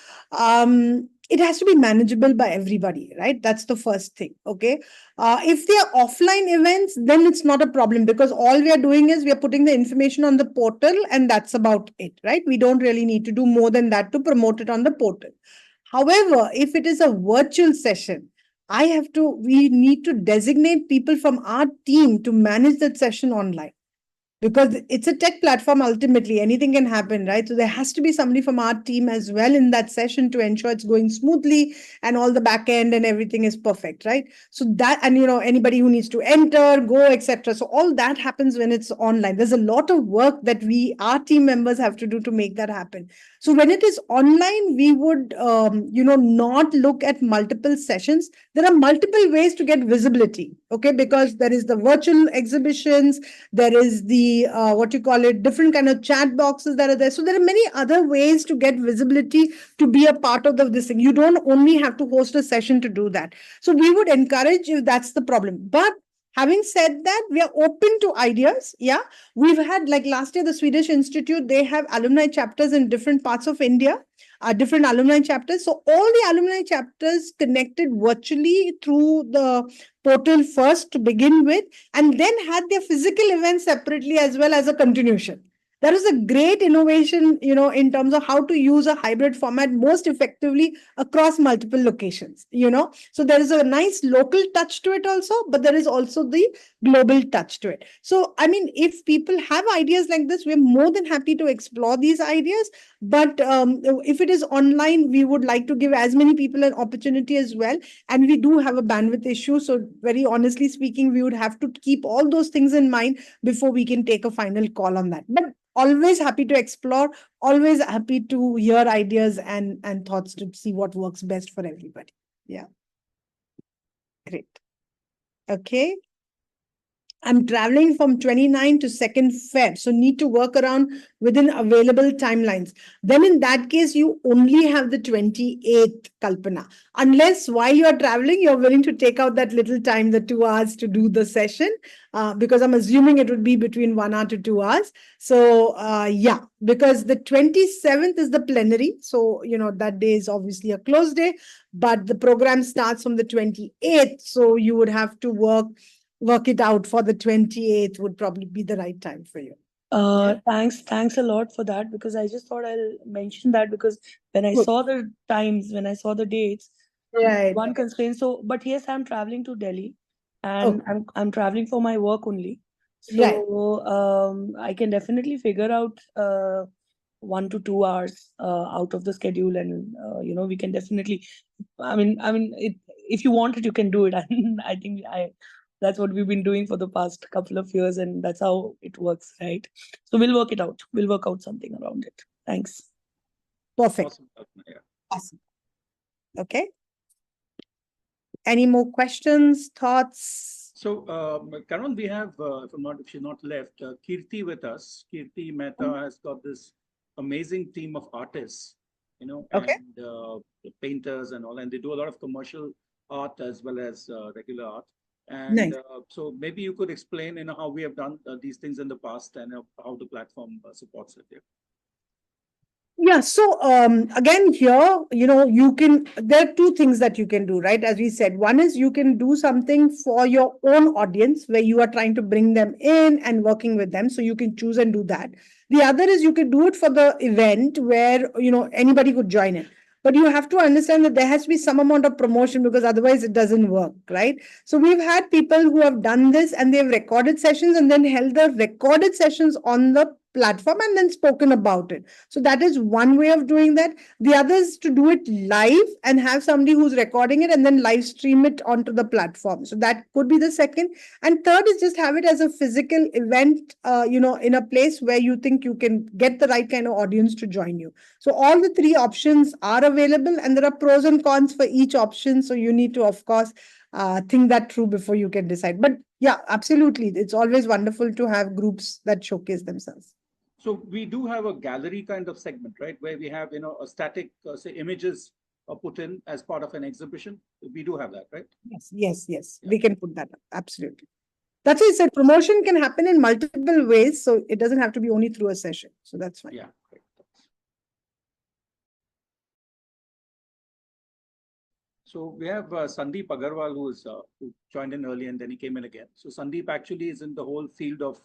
S2: It has to be manageable by everybody, right? That's the first thing, okay? If they are offline events, then it's not a problem because all we are doing is we are putting the information on the portal and that's about it, right? We don't really need to do more than that to promote it on the portal. However, if it is a virtual session, we need to designate people from our team to manage that session online. Because it's a tech platform, ultimately, anything can happen, right? So there has to be somebody from our team as well in that session to ensure it's going smoothly and all the back end and everything is perfect, right? So that, and anybody who needs to enter, go, etc. So all that happens when it's online. There's a lot of work that our team members have to do to make that happen. So when it is online, we would, not look at multiple sessions. There are multiple ways to get visibility, okay? Because there is the virtual exhibitions, there is the different kind of chat boxes that are there. So there are many other ways to get visibility to be a part of this thing. You don't only have to host a session to do that. So we would encourage if that's the problem. But having said that, we are open to ideas. Yeah, we've had, like last year, the Swedish Institute, they have alumni chapters in different parts of India, different alumni chapters. So all the alumni chapters connected virtually through the portal first to begin with, and then had their physical events separately as well as a continuation. That is a great innovation, in terms of how to use a hybrid format most effectively across multiple locations, So there is a nice local touch to it also, but there is also the global touch to it. So, I mean, if people have ideas like this, we're more than happy to explore these ideas. But if it is online, we would like to give as many people an opportunity as well. And we do have a bandwidth issue. So very honestly speaking, we would have to keep all those things in mind before we can take a final call on that. But always happy to explore, always happy to hear ideas and thoughts to see what works best for everybody. Yeah. Great. Okay. I'm traveling from 29 to 2nd Feb, so need to work around within available timelines. Then in that case, you only have the 28th, Kalpana. Unless while you are traveling, you're willing to take out that little time, the 2 hours to do the session, because I'm assuming it would be between 1 hour to 2 hours. So yeah, because the 27th is the plenary. So, that day is obviously a closed day, but the program starts from the 28th. So you would have to work it out for the 28th would probably be the right time for you.
S8: Thanks a lot for that, because I just thought I'll mention that, because when I
S2: Good.
S8: saw the times, when I saw the dates,
S2: Right.
S8: one constraint. So, but yes, I'm traveling to Delhi, and I'm traveling for my work only. So I can definitely figure out 1 to 2 hours out of the schedule, and we can definitely. I mean, if you want it, you can do it. And I think that's what we've been doing for the past couple of years, and that's how it works, right? So we'll work it out. We'll work out something around it. Thanks.
S2: Perfect.
S1: Awesome. Yeah.
S2: Awesome. Okay. Any more questions, thoughts?
S1: So, Karan, we have, if she's not left, Kirti with us. Kirti Mehta has got this amazing team of artists,
S2: Okay.
S1: and painters and all, and they do a lot of commercial art as well as regular art. And
S2: Nice.
S1: So maybe you could explain, how we have done these things in the past and how the platform supports it. Yeah.
S2: Yeah, so again here, there are 2 things that you can do, right? As we said, one is you can do something for your own audience where you are trying to bring them in and working with them. So you can choose and do that. The other is you can do it for the event where, anybody could join in. But you have to understand that there has to be some amount of promotion, because otherwise it doesn't work, right? So we've had people who have done this and they've recorded sessions and then held the recorded sessions on the platform and then spoken about it. So that is one way of doing that. The other is to do it live and have somebody who's recording it and then live stream it onto the platform. So that could be the second. And third is just have it as a physical event, in a place where you think you can get the right kind of audience to join you. So all the 3 options are available, and there are pros and cons for each option. So you need to, of course, think that through before you can decide. But yeah, absolutely. It's always wonderful to have groups that showcase themselves.
S1: So we do have a gallery kind of segment, right? Where we have, a static, say, images put in as part of an exhibition. We do have that, right?
S2: Yes. We can put that up. Absolutely. That's why I said promotion can happen in multiple ways. So it doesn't have to be only through a session. So that's fine.
S1: Yeah. Great. So we have Sandeep Agarwal, who joined in early and then he came in again. So Sandeep actually is in the whole field of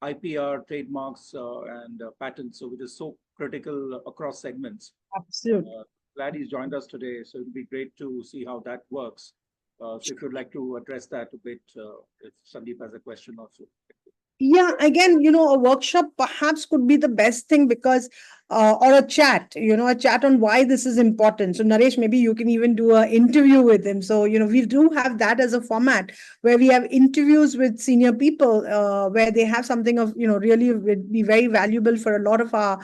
S1: IPR, trademarks, and patents, so which is so critical across segments.
S2: Absolutely.
S1: Glad he's joined us today. So it'll be great to see how that works. So if you'd like to address that a bit, if Sandeep has a question also.
S2: Yeah, again, a workshop perhaps could be the best thing because, or a chat on why this is important. So Naresh, maybe you can even do an interview with him. So, we do have that as a format where we have interviews with senior people, where they have something of, really would be very valuable for a lot of our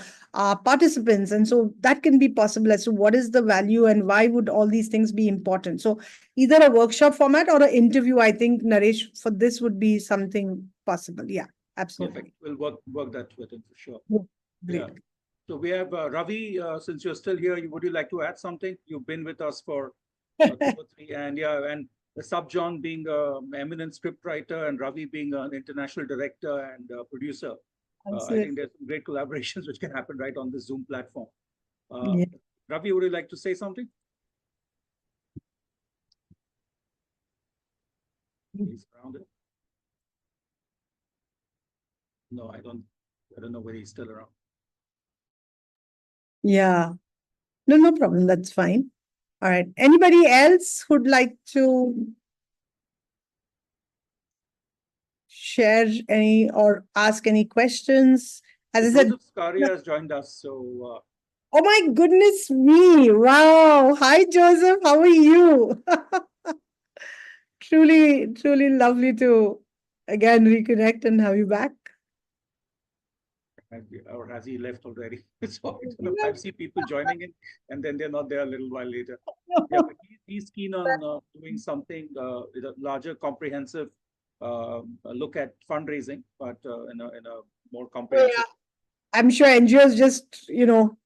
S2: participants. And so that can be possible as to what is the value and why would all these things be important. So either a workshop format or an interview, I think, Naresh, for this would be something possible. Yeah, absolutely.
S1: Perfect. We'll work that with him for sure.
S2: Great.
S1: Yeah. So we have Ravi, since you're still here, would you like to add something? You've been with us for 2 or 3, and Subjon being an eminent scriptwriter and Ravi being an international director and producer. I think there's some great collaborations which can happen right on the Zoom platform. Ravi, would you like to say something? He's around it. No, I don't know whether he's still around.
S2: Yeah. No problem. That's fine. All right. Anybody else who'd like to share any or ask any questions? As I said,
S1: Joseph Scaria has joined us. So,
S2: oh my goodness me. Wow. Hi, Joseph. How are you? Truly lovely to again reconnect and have you back.
S1: Or has he left already? So I see people joining in and then they're not there a little while later. Yeah, but he's keen on doing something with a larger comprehensive look at fundraising, but in a more comprehensive.
S2: Yeah. I'm sure NGOs just,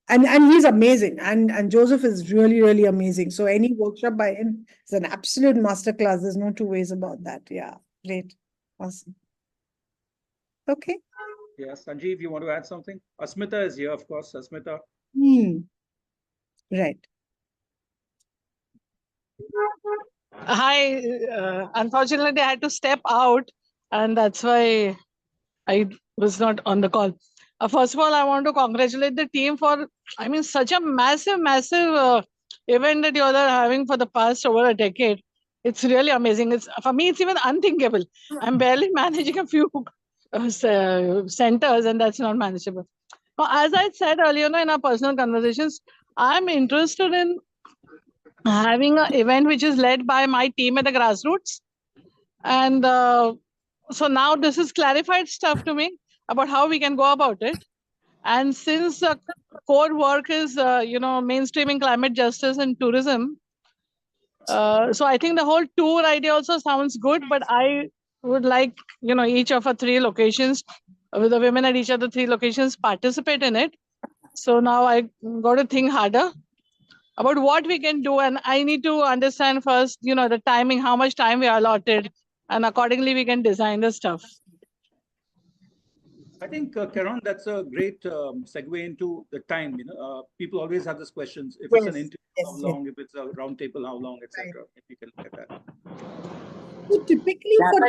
S2: and he's amazing. And Joseph is really amazing. So any workshop by him is an absolute masterclass. There's no two ways about that. Yeah. Great. Awesome. Okay.
S1: Yeah, Sanjeev, you want to add something? Asmita is here, of course. Asmita.
S2: Right.
S9: Hi. Unfortunately, I had to step out, and that's why I was not on the call. First of all, I want to congratulate the team for, such a massive event that you all are having for the past over a decade. It's really amazing. For me, it's even unthinkable. I'm barely managing a few centers, and that's not manageable. Now, as I said earlier, in our personal conversations, I'm interested in having an event which is led by my team at the grassroots. And so now this is clarified stuff to me about how we can go about it. And since the core work is, mainstreaming climate justice and tourism, so I think the whole tour idea also sounds good, but I would like, each of our 3 locations, with the women at each of the 3 locations participate in it. So now I got to think harder about what we can do. And I need to understand first, the timing, how much time we are allotted, and accordingly we can design the stuff.
S1: I think, Karan, that's a great segue into the time. People always have these questions. If it's an interview, how long? If it's a round table, how long, etc. If you can look at that.
S2: So typically all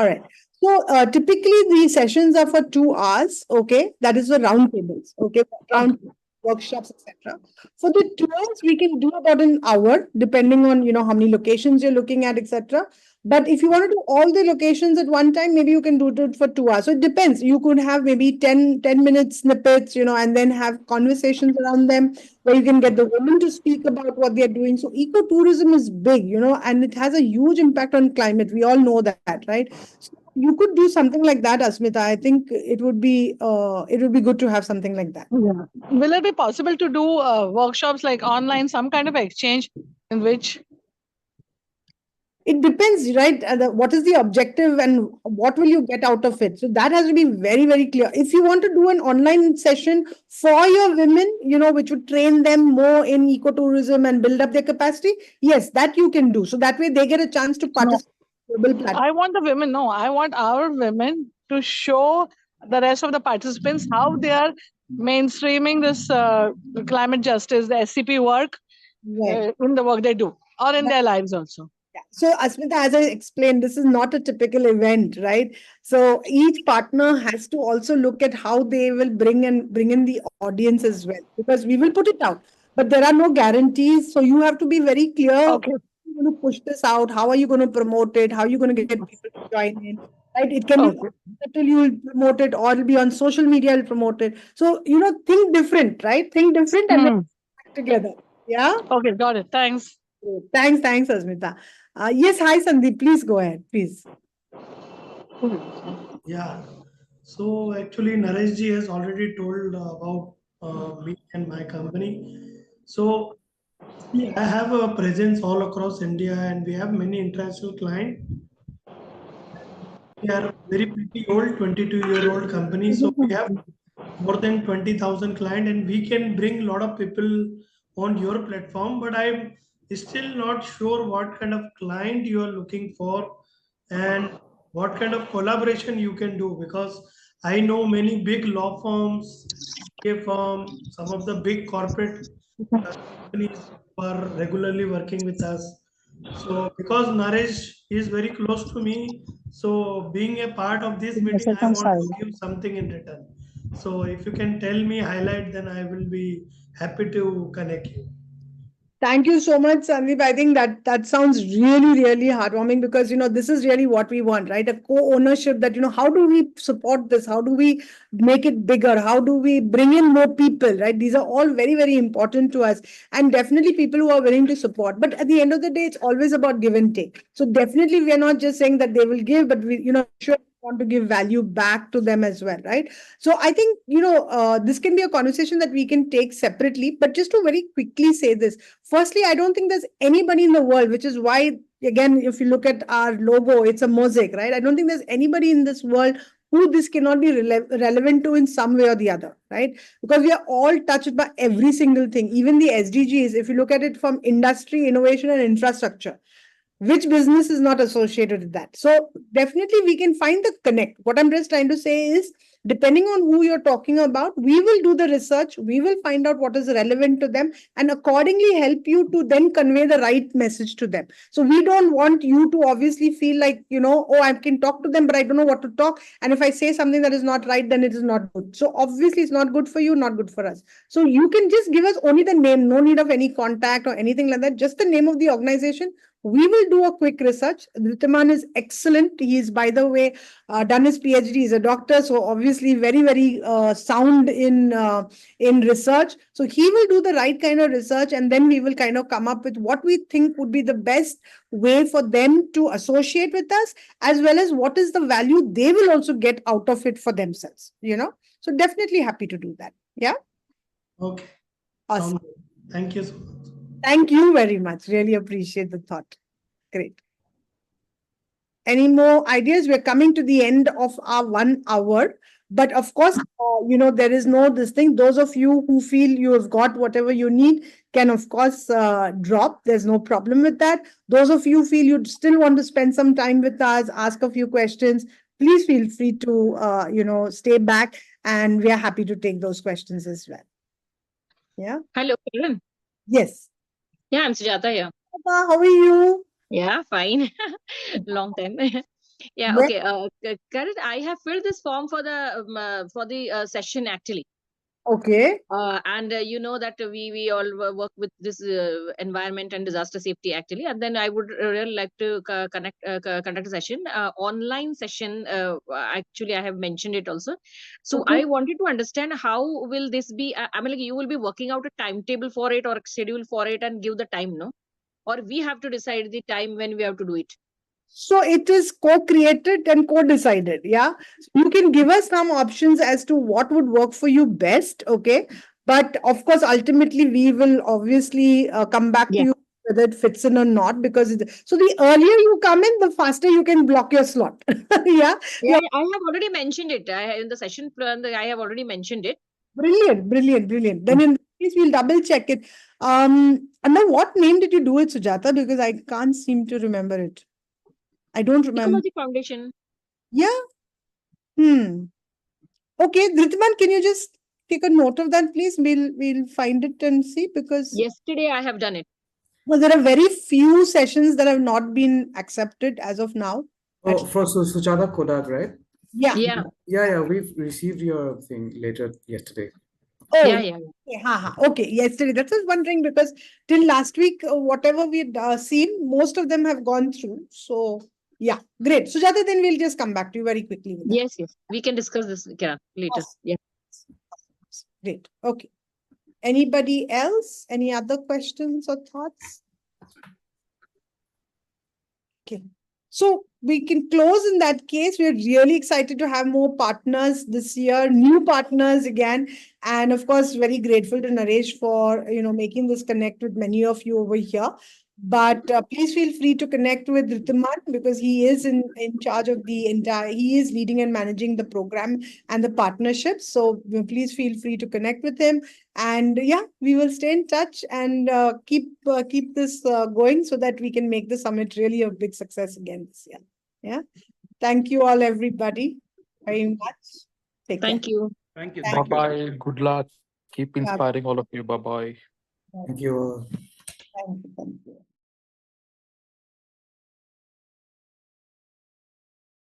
S2: right. So typically the sessions are for 2 hours. Okay, that is the round tables. Okay, round workshops, etc. For the tours, we can do about an hour, depending on how many locations you're looking at, etc. But if you want to do all the locations at one time, maybe you can do it for 2 hours. So it depends. You could have maybe 10 minute snippets, and then have conversations around them where you can get the women to speak about what they're doing. So ecotourism is big, and it has a huge impact on climate. We all know that, right? So you could do something like that, Asmita. I think it would be good to have something like that.
S9: Yeah. Will it be possible to do workshops like online, some kind of exchange in which?
S2: It depends, right? What is the objective and what will you get out of it? So that has to be very, very clear. If you want to do an online session for your women, which would train them more in ecotourism and build up their capacity, yes, that you can do. So that way they get a chance to
S9: No,
S2: participate in global platform.
S9: I want the women. No, I want our women to show the rest of the participants how they are mainstreaming this climate justice, the SCP work
S2: Right.
S9: in the work they do or in their lives also.
S2: Yeah. So, Asmita, as I explained, this is not a typical event, right? So each partner has to also look at how they will bring in the audience as well, because we will put it out, but there are no guarantees. So you have to be very clear.
S9: Okay.
S2: How are you going to push this out? How are you going to promote it? How are you going to get people to join in? Right? It can be
S9: Okay.
S2: digital, you will promote it, or it'll be on social media, you'll promote it. So think different, right? Think different and then act together. Yeah.
S9: Okay, got it. Thanks.
S2: Thanks, Asmita. Yes, hi, Sandeep. Please go ahead, please.
S10: Yeah. So actually, Naresh ji has already told about me and my company. So see, I have a presence all across India, and we have many international clients. We are very pretty old, 22-year-old company. So we have more than 20,000 clients, and we can bring a lot of people on your platform. But I'm still not sure what kind of client you are looking for and what kind of collaboration you can do, because I know many big law firms, CA firm, some of the big corporate companies who are regularly working with us. So because Naresh is very close to me, so being a part of this meeting, I want to give something in return. So if you can tell me highlight, then I will be happy to connect you.
S2: Thank you so much, Sandeep. I think that sounds really, really heartwarming, because this is really what we want, right? A co-ownership, that how do we support this? How do we make it bigger? How do we bring in more people, right? These are all very, very important to us, and definitely people who are willing to support. But at the end of the day, it's always about give and take. So definitely, we are not just saying that they will give, but we, sure want to give value back to them as well, right? So I think this can be a conversation that we can take separately. But just to very quickly say this. Firstly, I don't think there's anybody in the world, which is why, again, if you look at our logo, it's a mosaic, right? I don't think there's anybody in this world who this cannot be relevant to in some way or the other, right? Because we are all touched by every single thing, even the SDGs, if you look at it from industry, innovation, and infrastructure. Which business is not associated with that? So definitely we can find the connect. What I'm just trying to say is, depending on who you're talking about, we will do the research, we will find out what is relevant to them, and accordingly help you to then convey the right message to them. So we don't want you to obviously feel like, oh, I can talk to them, but I don't know what to talk. And if I say something that is not right, then it is not good. So obviously it's not good for you, not good for us. So you can just give us only the name, no need of any contact or anything like that, just the name of the organization. We will do a quick research. Dhritiman is excellent. He is, by the way, done his PhD. He's a doctor, so obviously very, very sound in research. So he will do the right kind of research, and then we will kind of come up with what we think would be the best way for them to associate with us, as well as what is the value they will also get out of it for themselves. So definitely happy to do that. Yeah.
S10: Okay.
S2: Awesome.
S10: Thank you so much.
S2: Thank you very much. Really appreciate the thought. Great. Any more ideas? We're coming to the end of our 1 hour. But of course, there is no this thing. Those of you who feel you have got whatever you need can, of course, drop. There's no problem with that. Those of you feel you still want to spend some time with us, ask a few questions, please feel free to, stay back. And we are happy to take those questions as well. Yeah.
S11: Hello, Kiran.
S2: Yes.
S11: Yeah, I'm Sujata here.
S2: How are you?
S11: Yeah, fine. Long time. Yeah,
S2: Well,
S11: okay. Karan, I have filled this form for the session actually.
S2: okay.
S11: And you know that we all work with this environment and disaster safety actually. And then I would really like to conduct a session, online session. Actually, I have mentioned it also. So
S2: Okay.
S11: I wanted to understand how will this be? I mean, like you will be working out a timetable for it or a schedule for it and give the time, no? Or we have to decide the time when we have to do it.
S2: So it is co-created and co-decided. Yeah. So you can give us some options as to what would work for you best. Okay. But of course, ultimately, we will obviously come back to
S11: Yeah.
S2: you whether it fits in or not, because so the earlier you come in, the faster you can block your slot. Yeah.
S11: Yeah, I have already mentioned it. In the session plan, I have already mentioned it.
S2: Brilliant, brilliant, brilliant. Then in this case, we'll double check it. And now what name did you do it, Sujata? Because I can't seem to remember it. I don't remember.
S11: Ecology Foundation.
S2: Yeah. Okay, Dhritiman, can you just take a note of that, please? We'll find it and see, because
S11: Yesterday I have done it.
S2: well, there are very few sessions that have not been accepted as of now.
S12: Oh, for Sujata Kodak, right?
S2: Yeah.
S11: Yeah.
S12: Yeah, we've received your thing later yesterday.
S2: Oh,
S11: Yeah, yeah.
S2: Okay, yesterday. That's what I was wondering, because till last week, whatever we'd seen, most of them have gone through. So, yeah, great. Sujata, then we'll just come back to you very quickly with that.
S11: Yes, yes. We can discuss this later.
S2: Awesome.
S11: Yeah.
S2: Great. Okay. Anybody else? Any other questions or thoughts? Okay. So we can close in that case. We're really excited to have more partners this year, new partners again. And of course, very grateful to Naresh for, making this connect with many of you over here. But please feel free to connect with Dhritiman, because he is in charge of he is leading and managing the program and the partnerships. So please feel free to connect with him. And yeah, we will stay in touch and keep this going, so that we can make the summit really a big success again this year. Yeah. Thank you all, everybody, very much. Take care.
S11: Thank you.
S1: Thank you.
S5: Bye-bye. Good luck. Keep inspiring all of you. Bye-bye.
S12: Thank you.
S2: Thank you.